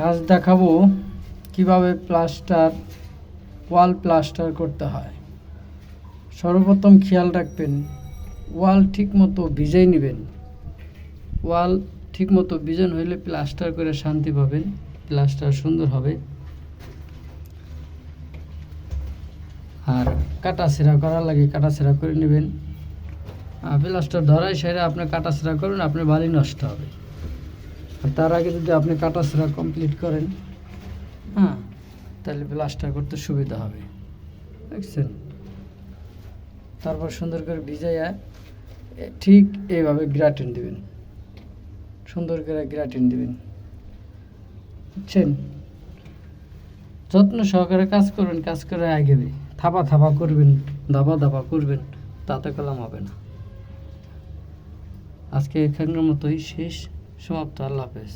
আজ দেখাবো কিভাবে ওয়াল প্লাস্টার করতে হয়। সর্বপ্রথম খেয়াল রাখবেন ওয়াল ঠিকমতো ভিজিয়ে নেবেন। ওয়াল ঠিকমতো ভিজানো হইলে প্লাস্টার করে শান্তি পাবেন, প্লাস্টার সুন্দর হবে। আর কাটাছেঁড়া করার লাগে কাটাছেঁড়া করে নেবেন। প্লাস্টার ধরাই সেরে আপনি কাটাছেঁড়া করবেন, আপনার বাড়ি নষ্ট হবে। আর তার আগে যদি আপনি কাটাছেঁড়া কমপ্লিট করেন, তাহলে প্লাস্টার করতে সুবিধা হবে। দেখছেন? তারপর সুন্দর করে ভিজাইয়া ঠিক এইভাবে গ্রাটিন দিবেন, সুন্দর করে গ্রাটিন দিবেন। বুঝছেন? যত্ন সহকারে কাজ করবেন, কাজ করে আগেবে। থাপা থাপা করবেন, ধাপা ধাপা করবেন, তাতে কলম হবে না। আজকে এখানের মতোই শেষ, সমাপ্ত। আল্লাহ হাফেজ।